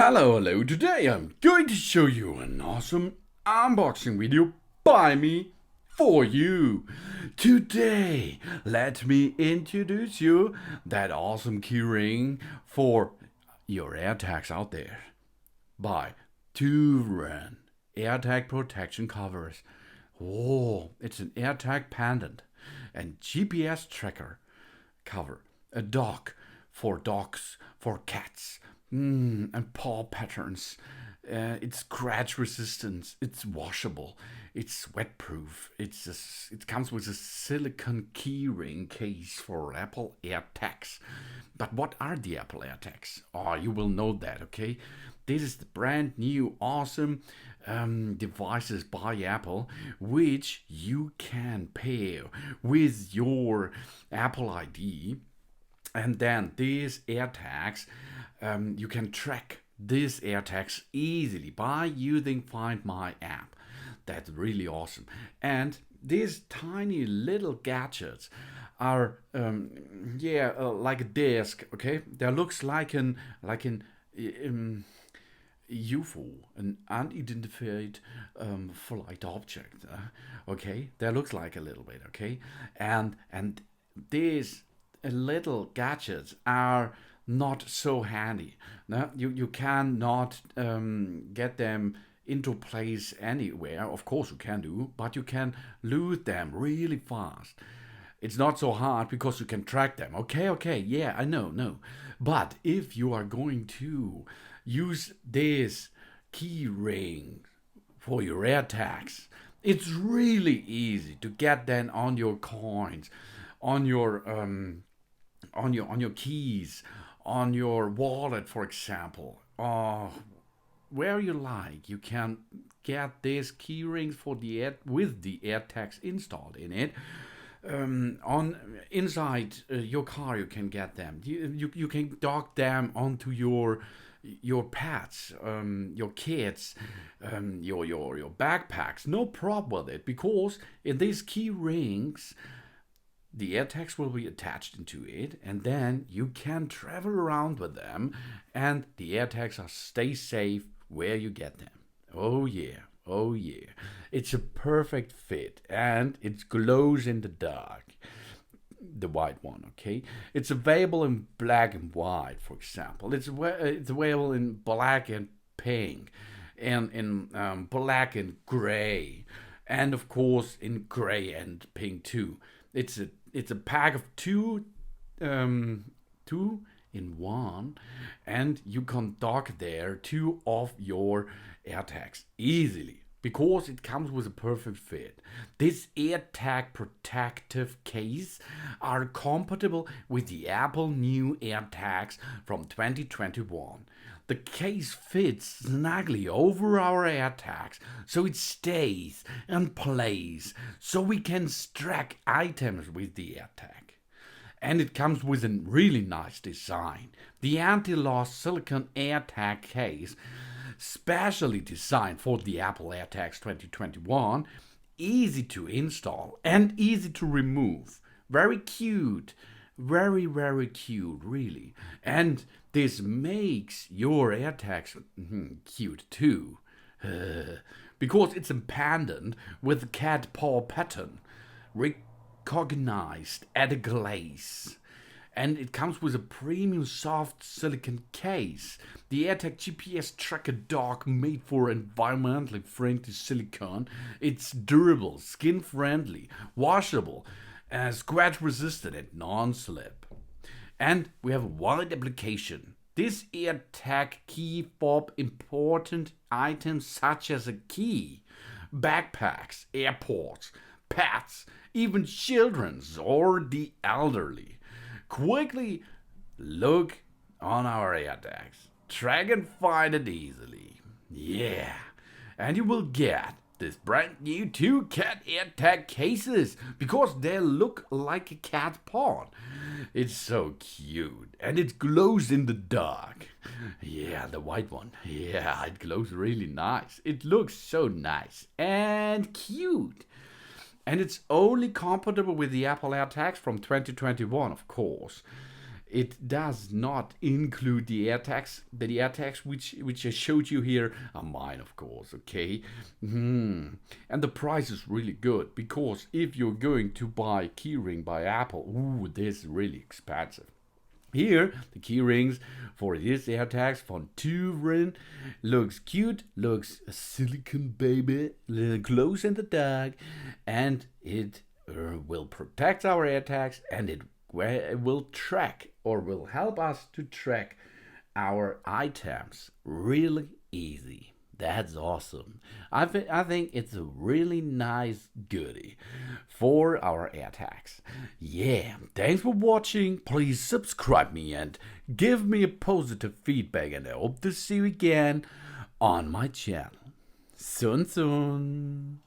Hello, today I'm going to show you an awesome unboxing video by me for you. Today, let me introduce you that awesome keyring for your AirTags out there by TOOVREN Airtag protection covers. Oh, it's an AirTag pendant and GPS tracker cover, a dock for dogs, for cats, and paw patterns. It's scratch resistant. It's washable. It's wetproof. It comes with a silicone keyring case for Apple AirTags. But what are the Apple AirTags? Oh, you will know that, okay? This is the brand new awesome devices by Apple, which you can pair with your Apple ID. And then these AirTags, you can track these AirTags easily by using Find My app. That's really awesome. And these tiny little gadgets are, like a disc. Okay, there looks like an UFO, an unidentified flight object. Okay, that looks like a little bit. Okay, and these little gadgets are not so handy. No, you cannot get them into place anywhere. Of course you can do, but you can lose them really fast. It's not so hard because you can track them. Okay, yeah, I know, no. But if you are going to use this key ring for your AirTags, it's really easy to get them on your coins, on your keys, on your wallet, for example. Where you like, you can get these key rings for with the AirTags installed in it. On inside your car, you can get them. You can dock them onto your pets, your kids, your backpacks. No problem with it, because in these key rings, the AirTags will be attached into it, and then you can travel around with them, and the AirTags stay safe where you get them. Oh yeah. It's a perfect fit, and it glows in the dark. The white one, okay? It's available in black and white, for example. It's available in black and pink, and in black and gray, and of course in gray and pink too. It's a pack of two in one, and you can dock there two of your AirTags easily, because it comes with a perfect fit. This AirTag protective case are compatible with the Apple New AirTags from 2021. The case fits snugly over our AirTags, so it stays in place, so we can track items with the AirTag. And it comes with a really nice design. The anti-loss silicone AirTag case, specially designed for the Apple AirTags 2021, easy to install and easy to remove. Very cute. Very cute, really. And this makes your AirTags cute too. Because it's a pendant with a cat paw pattern, recognized at a glaze. And it comes with a premium soft silicone case. The Airtag GPS tracker dock made for environmentally friendly silicone. It's durable, skin friendly, washable, scratch resistant, and non-slip. And we have a wide application. This AirTag key fob important items such as a key, backpacks, airpods, pets, even children's or the elderly. Quickly look on our AirTags. Track and find it easily. Yeah. And you will get this brand new 2 cat AirTag cases, because they look like a cat paw. It's so cute, and it glows in the dark. Yeah, the white one. Yeah, it glows really nice. It looks so nice and cute. And it's only compatible with the Apple AirTags from 2021, of course. it does not include the AirTags. The AirTags which I showed you here are mine, of course. Okay, and the price is really good, because if you're going to buy keyring by Apple, ooh, this is really expensive. Here, the key rings for this AirTags from TOOVREN looks cute, looks a silicone baby, glows in the dark, and it will protect our AirTags, and it will track, or will help us to track our items really easy. That's awesome. I think it's a really nice goodie for our AirTags. Yeah, thanks for watching. Please subscribe me and give me a positive feedback, and I hope to see you again on my channel. Soon.